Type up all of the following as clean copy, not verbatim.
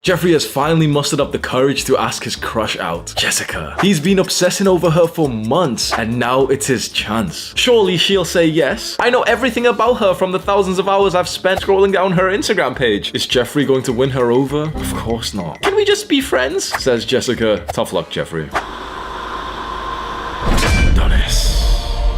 Jeffrey has finally mustered up the courage to ask his crush out, Jessica. He's been obsessing over her for months, and now it's his chance. Surely she'll say yes. I know everything about her from the thousands of hours I've spent scrolling down her Instagram page. Is Jeffrey going to win her over? Of course not. Can we just be friends? Says Jessica. Tough luck, Jeffrey.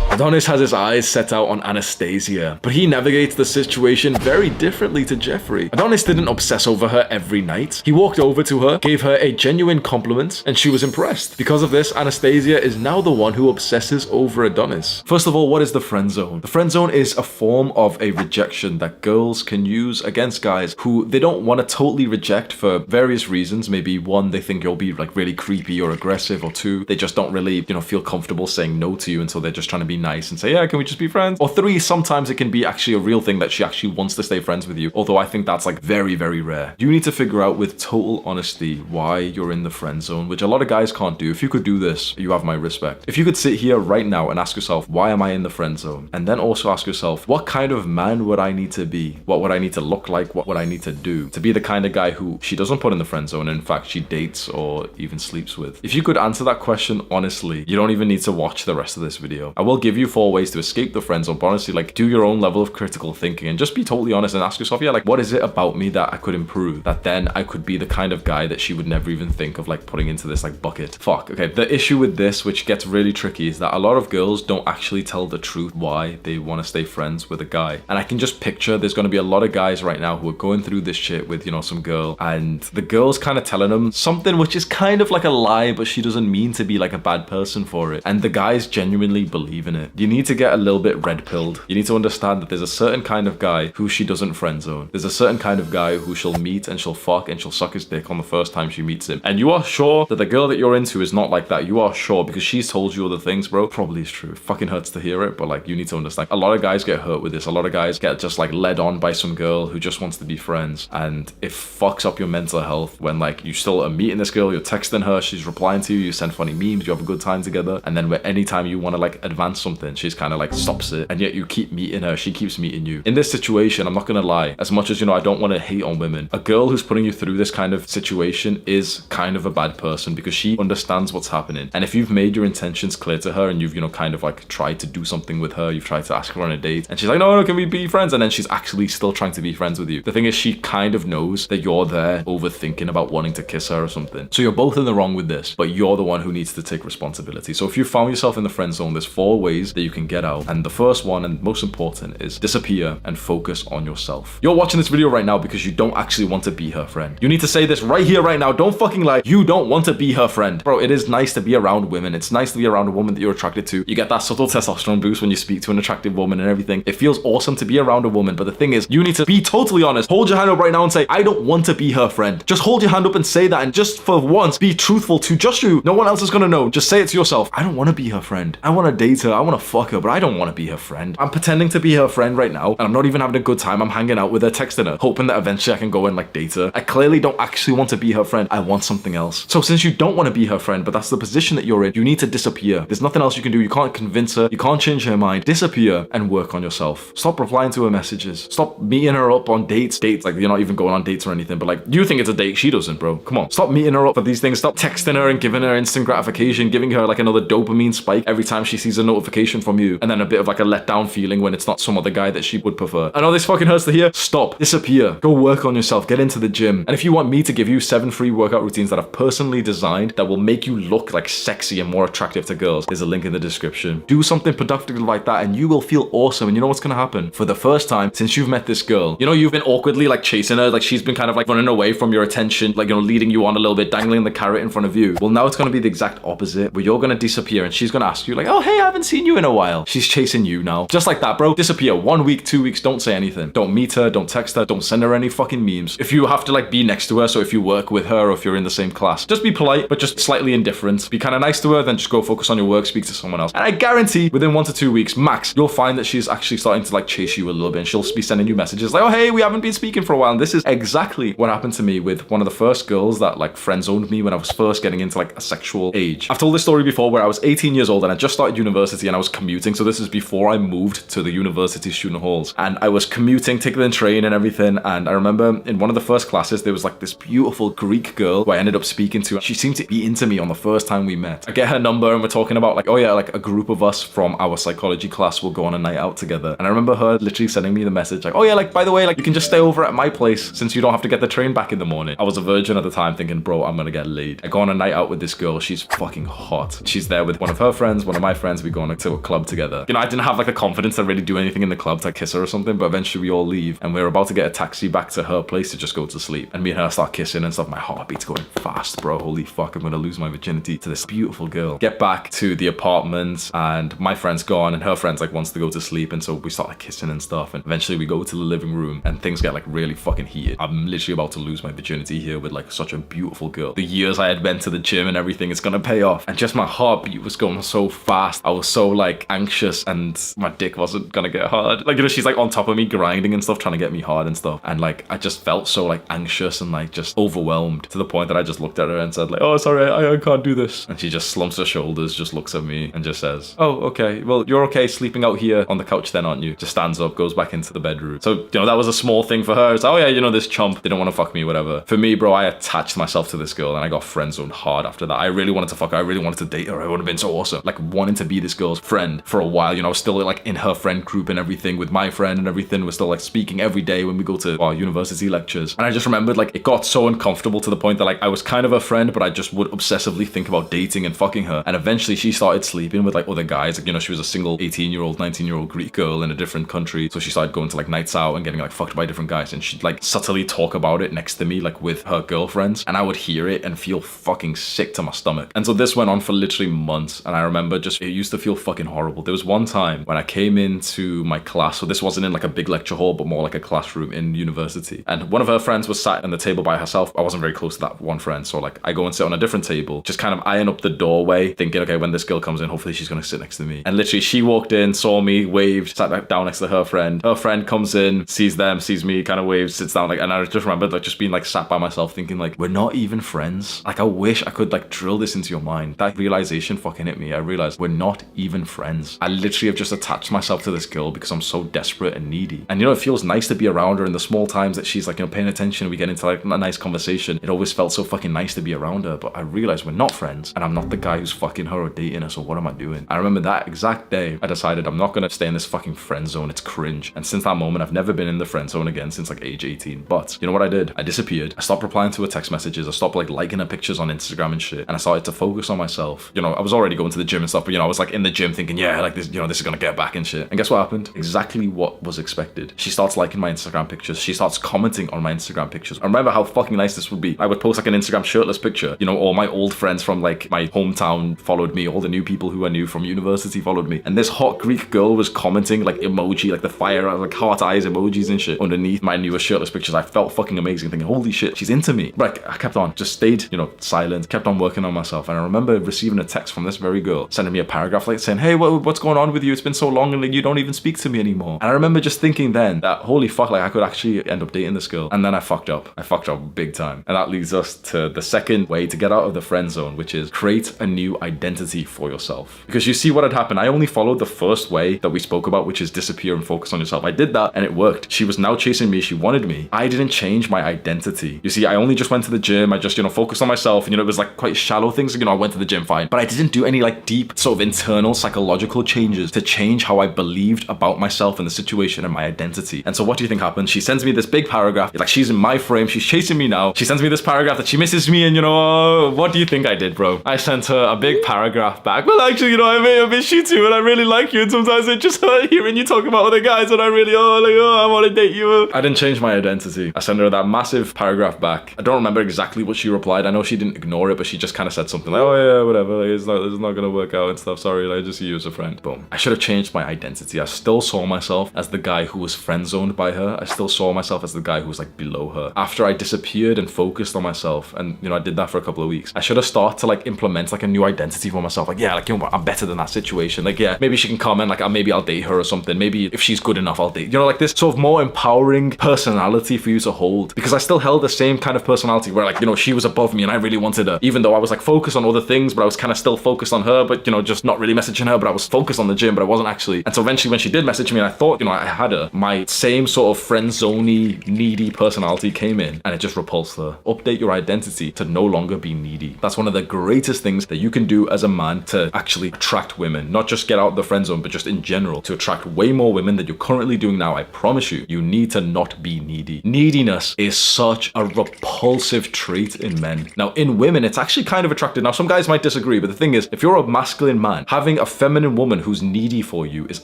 Adonis has his eyes set out on Anastasia, but he navigates the situation very differently to Jeffrey. Adonis didn't obsess over her every night. He walked over to her, gave her a genuine compliment, and she was impressed. Because of this, Anastasia is now the one who obsesses over Adonis. First of all, what is the friend zone? The friend zone is a form of a rejection that girls can use against guys who they don't want to totally reject for various reasons. Maybe one, they think you'll be like really creepy or aggressive, or two, they just don't really, feel comfortable saying no to you, and so they're just trying to be nice and say, yeah, can we just be friends? Or three, sometimes it can be actually a real thing that she actually wants to stay friends with you, although I think that's like very, very rare. You need to figure out with total honesty why you're in the friend zone, which a lot of guys can't do. If you could do this, you have my respect. If you could sit here right now and ask yourself, why am I in the friend zone? And then also ask yourself, what kind of man would I need to be? What would I need to look like? What would I need to do to be the kind of guy who she doesn't put in the friend zone, and in fact she dates or even sleeps with? If you could answer that question honestly, you don't even need to watch the rest of this video. I will give you 4 ways to escape the friend zone, but honestly, like, do your own level of critical thinking and just be totally honest and ask yourself, yeah, like, what is it about me that I could improve, that then I could be the kind of guy that she would never even think of like putting into this like bucket? Fuck. Okay, the issue with this, which gets really tricky, is that a lot of girls don't actually tell the truth why they want to stay friends with a guy. And I can just picture there's going to be a lot of guys right now who are going through this shit with, some girl, and the girl's kind of telling them something which is kind of like a lie, but she doesn't mean to be like a bad person for it, and the guys genuinely believe in it. You need to get a little bit red-pilled. You need to understand that there's a certain kind of guy who she doesn't friend zone. There's a certain kind of guy who she'll meet and she'll fuck and she'll suck his dick on the first time she meets him. And you are sure that the girl that you're into is not like that. You are sure because she's told you other things, bro. Probably is true. It fucking hurts to hear it, but like, you need to understand. A lot of guys get hurt with this. A lot of guys get just like led on by some girl who just wants to be friends, and it fucks up your mental health when like you still are meeting this girl, you're texting her, she's replying to you, you send funny memes, you have a good time together, and then anytime you want to like advance something, she's kind of like stops it, and yet you keep meeting her, she keeps meeting you. In this situation, I'm not gonna lie, as much as I don't want to hate on women, a girl who's putting you through this kind of situation is kind of a bad person because she understands what's happening. And if you've made your intentions clear to her and you've kind of like tried to do something with her, you've tried to ask her on a date, and she's like, no, can we be friends? And then she's actually still trying to be friends with you. The thing is, she kind of knows that you're there overthinking about wanting to kiss her or something. So you're both in the wrong with this, but you're the one who needs to take responsibility. So if you found yourself in the friend zone, there's 4 ways that you can get out. And the first one, and most important, is disappear and focus on yourself. You're watching this video right now because you don't actually want to be her friend. You need to say this right here, right now. Don't fucking lie. You don't want to be her friend. Bro, it is nice to be around women. It's nice to be around a woman that you're attracted to. You get that subtle testosterone boost when you speak to an attractive woman and everything. It feels awesome to be around a woman, but the thing is, you need to be totally honest. Hold your hand up right now and say, I don't want to be her friend. Just hold your hand up and say that, and just for once, be truthful to just you. No one else is gonna know. Just say it to yourself. I don't want to be her friend. I want to date her. I want to fuck her, but I don't want to be her friend. I'm pretending to be her friend right now, and I'm not even having a good time. I'm hanging out with her, texting her, hoping that eventually I can go and like date her. I clearly don't actually want to be her friend. I want something else. So since you don't want to be her friend, but that's the position that you're in, you need to disappear. There's nothing else you can do. You can't convince her. You can't change her mind. Disappear and work on yourself. Stop replying to her messages. Stop meeting her up on dates. Like, you're not even going on dates or anything, but like, you think it's a date. She doesn't, bro. Come on. Stop meeting her up for these things. Stop texting her and giving her instant gratification, giving her like another dopamine spike every time she sees a notification from you, and then a bit of like a letdown feeling when it's not some other guy that she would prefer. I know this fucking hurts to hear. Stop. Disappear. Go work on yourself. Get into the gym. And if you want me to give you 7 free workout routines that I've personally designed that will make you look like sexy and more attractive to girls, there's a link in the description. Do something productive like that and you will feel awesome. And you know what's gonna happen? For the first time since you've met this girl, you've been awkwardly like chasing her, like she's been kind of like running away from your attention, like leading you on a little bit, dangling the carrot in front of you. Well, now it's gonna be the exact opposite, where you're gonna disappear and she's gonna ask you like, oh hey, I haven't seen you in a while. She's chasing you now. Just like that, bro. Disappear. 1 week, 2 weeks, don't say anything. Don't meet her, don't text her, don't send her any fucking memes. If you have to like be next to her, so if you work with her or if you're in the same class, just be polite, but just slightly indifferent. Be kind of nice to her, then just go focus on your work, speak to someone else. And I guarantee within 1 to 2 weeks, max, you'll find that she's actually starting to like chase you a little bit, and she'll be sending you messages like, oh hey, we haven't been speaking for a while. And this is exactly what happened to me with one of the first girls that like friend zoned me when I was first getting into like a sexual age. I've told this story before where I was 18 years old and I just started university, and I was commuting. So this is before I moved to the university student halls, and I was commuting, taking the train and everything. And I remember in one of the first classes, there was like this beautiful Greek girl who I ended up speaking to. She seemed to be into me on the first time we met. I get her number and we're talking about like, oh yeah, like a group of us from our psychology class will go on a night out together. And I remember her literally sending me the message like, oh yeah, like by the way, like you can just stay over at my place since you don't have to get the train back in the morning. I was a virgin at the time thinking, bro, I'm gonna get laid. I go on a night out with this girl. She's fucking hot. She's there with one of her friends, one of my friends. We go on to a club together. You know, I didn't have like the confidence to really do anything in the club to kiss her or something, but eventually we all leave and we're about to get a taxi back to her place to just go to sleep. And me and her start kissing and stuff. My heartbeat's going fast, bro. Holy fuck, I'm gonna lose my virginity to this beautiful girl. Get back to the apartment and my friend's gone and her friend's like wants to go to sleep, and so we start like kissing and stuff, and eventually we go to the living room and things get like really fucking heated. I'm literally about to lose my virginity here with like such a beautiful girl. The years I had went to the gym and everything is gonna pay off, and just my heartbeat was going so fast. I was so like anxious and my dick wasn't gonna get hard. Like, you know, she's like on top of me grinding and stuff, trying to get me hard and stuff, and like I just felt so like anxious and like just overwhelmed to the point that I just looked at her and said like, oh sorry, I can't do this. And she just slumps her shoulders, just looks at me and just says, oh okay, well you're okay sleeping out here on the couch then, aren't you? Just stands up, goes back into the bedroom. So, you know, that was a small thing for her. It's like, oh yeah, you know, this chump didn't want to fuck me, whatever. For me, bro, I attached myself to this girl and I got friend zoned hard after that. I really wanted to fuck her. I really wanted to date her. It would have been so awesome. Like wanting to be this girl's friend for a while. You know, I was still like in her friend group and everything with my friend and everything. We're still like speaking every day when we go to our university lectures. And I just remembered like it got so uncomfortable to the point that like I was kind of a friend, but I just would obsessively think about dating and fucking her. And eventually she started sleeping with like other guys. Like, you know, she was a single 18-year-old, 19-year-old Greek girl in a different country. So she started going to like nights out and getting like fucked by different guys. And she'd like subtly talk about it next to me, like with her girlfriends. And I would hear it and feel fucking sick to my stomach. And so this went on for literally months. And I remember just, it used to feel fucking horrible. There was one time when I came into my class. So this wasn't in like a big lecture hall, but more like a classroom in university. And one of her friends was sat on the table by herself. I wasn't very close to that one friend. So like I go and sit on a different table, just kind of eyeing up the doorway, thinking, okay, when this girl comes in, hopefully she's going to sit next to me. And literally she walked in, saw me, waved, sat back down next to her friend. Her friend comes in, sees them, sees me, kind of waves, sits down, like, and I just remembered like just being like sat by myself thinking like, we're not even friends. Like I wish I could like drill this into your mind. That realization fucking hit me. I realized we're not even friends. I literally have just attached myself to this girl because I'm so desperate and needy. And you know, it feels nice to be around her in the small times that she's like, you know, paying attention. We get into like a nice conversation. It always felt so fucking nice to be around her, but I realized we're not friends and I'm not the guy who's fucking her or dating her. So what am I doing? I remember that exact day I decided I'm not gonna stay in this fucking friend zone. It's cringe. And since that moment, I've never been in the friend zone again since like age 18. But you know what I did? I disappeared. I stopped replying to her text messages. I stopped like liking her pictures on Instagram and shit. And I started to focus on myself. You know, I was already going to the gym and stuff, but you know, I was like in the gym thinking, yeah, like this, you know, this is gonna get back and shit. And guess what happened? Exactly what was expected. She starts liking my Instagram pictures. She starts commenting on my Instagram pictures. I remember how fucking nice this would be. I would post like an Instagram shirtless picture. You know, all my old friends from like my hometown followed me. All the new people who I knew from university followed me. And this hot Greek girl was commenting like emoji, like the fire, like heart eyes emojis and shit underneath my newest shirtless pictures. I felt fucking amazing thinking, holy shit, she's into me. But I kept on, just stayed, you know, silent, kept on working on myself. And I remember receiving a text from this very girl, sending me a paragraph like saying, hey, what's going on with you? It's been so long and like, you don't even speak to me anymore. And I remember just thinking then that, holy fuck, like I could actually end up dating this girl. And then I fucked up. I fucked up big time. And that leads us to the second way to get out of the friend zone, which is create a new identity for yourself. Because you see what had happened. I only followed the first way that we spoke about, which is disappear and focus on yourself. I did that and it worked. She was now chasing me. She wanted me. I didn't change my identity. You see, I only just went to the gym. I just, you know, focused on myself. And, you know, it was like quite shallow things. You know, I went to the gym fine, but I didn't do any like deep sort of internal psychological changes to change how I believed about myself and the situation and my identity. And so what do you think happened? She sends me this big paragraph. Like she's in my frame. She's chasing me now. She sends me this paragraph that she misses me. And you know, what do you think I did, bro? I sent her a big paragraph back. Well, actually, you know, I miss you too. And I really like you. And sometimes it just hurt hearing you talk about other guys. And I really, I want to date you. I didn't change my identity. I sent her that massive paragraph back. I don't remember exactly what she replied. I know she didn't ignore it, but she just kind of said something like, oh yeah, whatever. Like, it's not going to work out and stuff. Sorry, like, I just see you as a friend. Boom. I should have changed my identity. I still saw myself as the guy who was friend zoned by her. I still saw myself as the guy who was like below her. After I disappeared and focused on myself, and you know, I did that for a couple of weeks, I should have started to like implement like a new identity for myself. Like, yeah, like, you know, I'm better than that situation. Like, yeah, maybe she can comment, like, maybe I'll date her or something. Maybe if she's good enough, I'll date. You know, like this sort of more empowering personality for you to hold. Because I still held the same kind of personality where like, you know, she was above me and I really wanted her, even though I was like focused on other things, but I was kind of still focused on her, but you know, just not really messaging messaging her, but I was focused on the gym, but I wasn't actually. And so eventually when she did message me and I thought, I had her, my same sort of friend-zoney, needy personality came in and it just repulsed her. Update your identity to no longer be needy. That's one of the greatest things that you can do as a man to actually attract women. Not just get out of the friend zone, but just in general to attract way more women than you're currently doing now. I promise you, you need to not be needy. Neediness is such a repulsive trait in men. Now, in women, it's actually kind of attractive. Now, some guys might disagree, but the thing is, if you're a masculine man, having a feminine woman who's needy for you is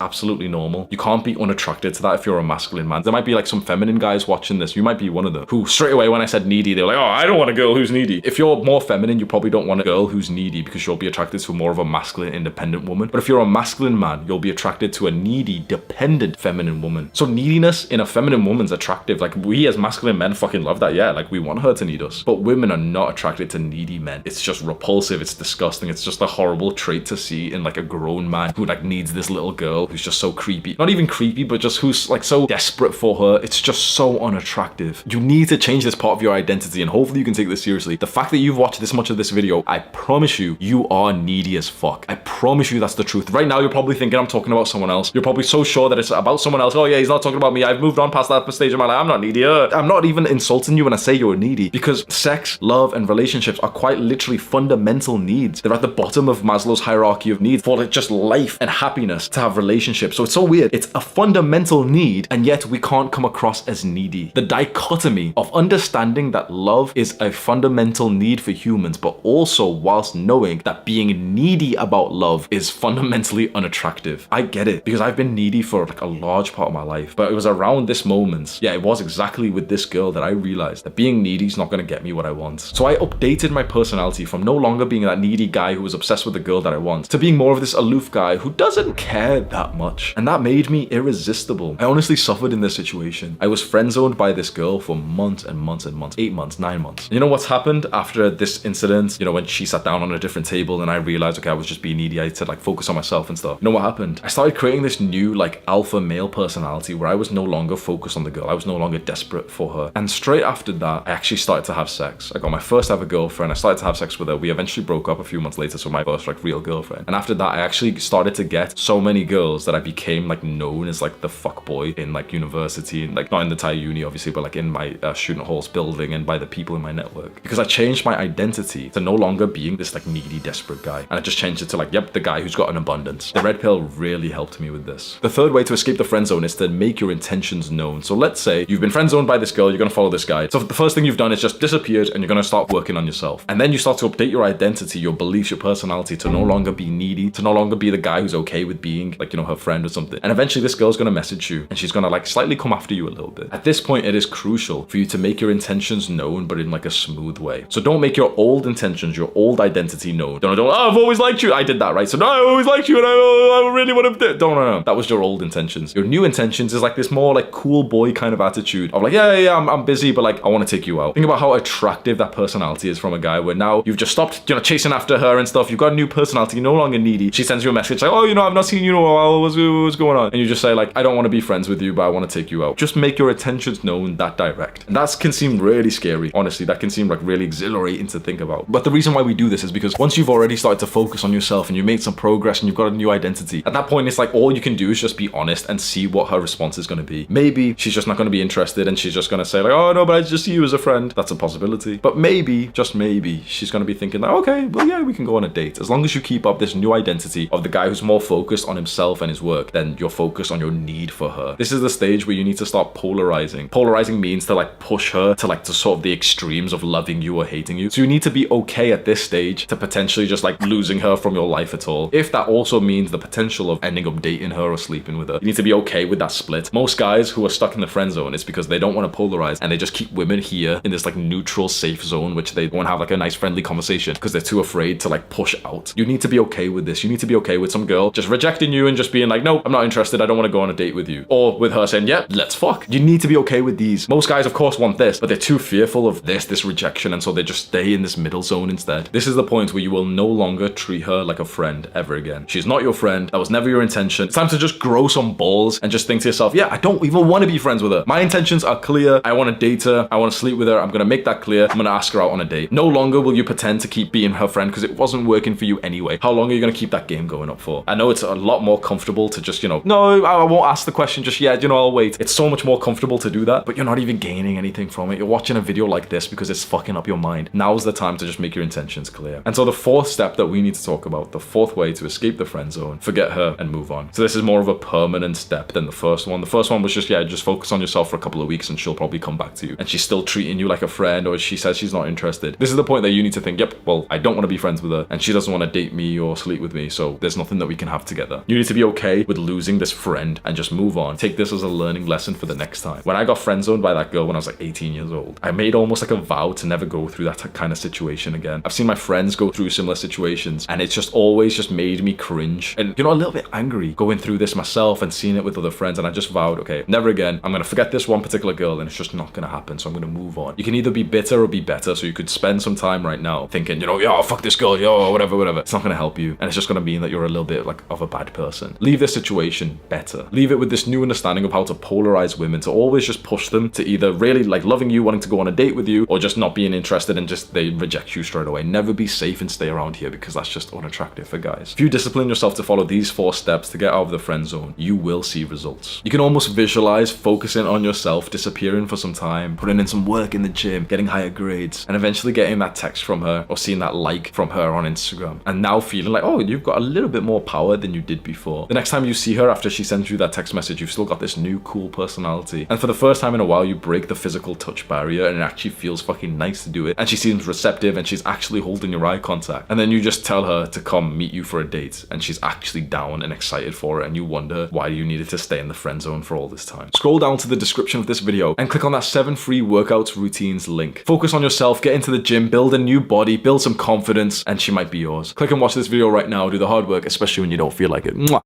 absolutely normal. You can't be unattracted to that if you're a masculine man. There might be like some feminine guys watching this. You might be one of them who straight away when I said needy, they're like, oh, I don't want a girl who's needy. If you're more feminine, you probably don't want a girl who's needy because you'll be attracted to more of a masculine, independent woman. But if you're a masculine man, you'll be attracted to a needy, dependent feminine woman. So neediness in a feminine woman's attractive. Like, we as masculine men fucking love that. Yeah, like we want her to need us. But women are not attracted to needy men. It's just repulsive. It's disgusting. It's just a horrible trait to see in like a grown man who like needs this little girl who's just so creepy. Not even creepy, but just who's like so desperate for her. It's just so unattractive. You need to change this part of your identity, and hopefully you can take this seriously. The fact that you've watched this much of this video, I promise you, you are needy as fuck. I promise you that's the truth. Right now, you're probably thinking I'm talking about someone else. You're probably so sure that it's about someone else. Oh yeah, he's not talking about me. I've moved on past that stage of my life. I'm not needy. I'm not even insulting you when I say you're needy, because sex, love, and relationships are quite literally fundamental needs. They're at the bottom of Maslow's hierarchy of needs for like just life and happiness to have relationships. So it's so weird. It's a fundamental need, and yet we can't come across as needy. The dichotomy of understanding that love is a fundamental need for humans, but also whilst knowing that being needy about love is fundamentally unattractive. I get it, because I've been needy for like a large part of my life, but it was around this moment, yeah, it was exactly with this girl that I realized that being needy is not going to get me what I want. So I updated my personality from no longer being that needy guy who was obsessed with the girl that I want to being more of this aloof guy who doesn't care that much. And that made me irresistible. I honestly suffered in this situation. I was friend zoned by this girl for months and months and months, 8 months, 9 months. And you know what's happened after this incident? When she sat down on a different table and I realized, okay, I was just being needy. I had to like focus on myself and stuff. You know what happened? I started creating this new like alpha male personality where I was no longer focused on the girl. I was no longer desperate for her. And straight after that, I actually started to have sex. I got my first ever girlfriend. I started to have sex with her. We eventually broke up a few months later, so my first like real girlfriend. And after that, I actually started to get so many girls that I became like known as like the fuck boy in like university, and like not in the entire uni obviously, but like in my student halls building and by the people in my network. Because I changed my identity to no longer being this like needy, desperate guy. And I just changed it to like, yep, the guy who's got an abundance. The red pill really helped me with this. The third way to escape the friend zone is to make your intentions known. So let's say you've been friend zoned by this girl, you're gonna follow this guy. So the first thing you've done is just disappeared and you're gonna start working on yourself. And then you start to update your identity, your beliefs, your personality to no longer be needy, to no longer be the guy who's okay with being like, her friend or something. And eventually this girl's gonna message you and she's gonna like slightly come after you a little bit. At this point, it is crucial for you to make your intentions known, but in like a smooth way. So don't make your old intentions, your old identity known. Don't, oh, I've always liked you. I did that, right? So no, I always liked you and I really want to do. No. That was your old intentions. Your new intentions is like this more like cool boy kind of attitude of like, yeah, I'm busy, but like, I want to take you out. Think about how attractive that personality is from a guy where now you've just stopped, chasing after her and stuff. You've got a new personality. You're no longer needy. She sends you a message like, oh, I've not seen you in a while. What's going on? And you just say like, I don't want to be friends with you, but I want to take you out. Just make your intentions known that direct. And that can seem really scary. Honestly, that can seem like really exhilarating to think about. But the reason why we do this is because once you've already started to focus on yourself and you made some progress and you've got a new identity, at that point, it's like all you can do is just be honest and see what her response is going to be. Maybe she's just not going to be interested and she's just going to say like, oh no, but I just see you as a friend. That's a possibility. But maybe, just maybe, she's going to be thinking like, okay, well, yeah, we can go on a date. As long as you keep up this new identity of the guy who's more focused on himself and his work than you're focused on your need for her. This is the stage where you need to start polarizing. Polarizing means to like push her to like to sort of the extremes of loving you or hating you. So you need to be okay at this stage to potentially just like losing her from your life at all. If that also means the potential of ending up dating her or sleeping with her, you need to be okay with that split. Most guys who are stuck in the friend zone is because they don't want to polarize and they just keep women here in this like neutral, safe zone, which they won't have like a nice friendly conversation because they're too afraid to like push out. You need to be okay with this. You need to be okay with some girl just rejecting you and just being like, no, I'm not interested. I don't want to go on a date with you. Or with her saying, yeah, let's fuck. You need to be okay with these. Most guys, of course, want this, but they're too fearful of this rejection. And so they just stay in this middle zone instead. This is the point where you will no longer treat her like a friend ever again. She's not your friend. That was never your intention. It's time to just grow some balls and just think to yourself, yeah, I don't even want to be friends with her. My intentions are clear. I want to date her. I want to sleep with her. I'm going to make that clear. I'm going to ask her out on a date. No longer will you pretend to keep being her friend because it wasn't working for you anyway. How long are you going to keep that game game going up for? I know it's a lot more comfortable to just, no, I won't ask the question just yet, I'll wait. It's so much more comfortable to do that, but you're not even gaining anything from it. You're watching a video like this because it's fucking up your mind. Now's the time to just make your intentions clear. And so the fourth step that we need to talk about, the fourth way to escape the friend zone, forget her and move on. So this is more of a permanent step than the first one. The first one was just focus on yourself for a couple of weeks and she'll probably come back to you. And she's still treating you like a friend, or she says she's not interested. This is the point that you need to think, yep, well, I don't want to be friends with her and she doesn't want to date me or sleep with me, so there's nothing that we can have together. You need to be okay with losing this friend and just move on. Take this as a learning lesson for the next time. When I got friend zoned by that girl when I was like 18 years old, I made almost like a vow to never go through that kind of situation again. I've seen my friends go through similar situations and it's just always just made me cringe and, a little bit angry going through this myself and seeing it with other friends. And I just vowed, okay, never again. I'm going to forget this one particular girl and it's just not going to happen. So I'm going to move on. You can either be bitter or be better. So you could spend some time right now thinking, yo, fuck this girl, yo, whatever. It's not going to help you. And it's just going to mean that you're a little bit like of a bad person. Leave this situation better. Leave it with this new understanding of how to polarize women, to always just push them to either really like loving you, wanting to go on a date with you, or just not being interested and just they reject you straight away. Never be safe and stay around here because that's just unattractive for guys. If you discipline yourself to follow these 4 steps to get out of the friend zone, you will see results. You can almost visualize focusing on yourself, disappearing for some time, putting in some work in the gym, getting higher grades, and eventually getting that text from her or seeing that like from her on Instagram. And now feeling like, oh, you've got a little bit more power than you did before. The next time you see her after she sends you that text message, you've still got this new cool personality. And for the first time in a while, you break the physical touch barrier and it actually feels fucking nice to do it. And she seems receptive and she's actually holding your eye contact. And then you just tell her to come meet you for a date and she's actually down and excited for it. And you wonder why you needed to stay in the friend zone for all this time. Scroll down to the description of this video and click on that 7 free workouts routines link. Focus on yourself, get into the gym, build a new body, build some confidence, and she might be yours. Click and watch this video right now. Do the hard work, especially when you don't feel like it. Mwah.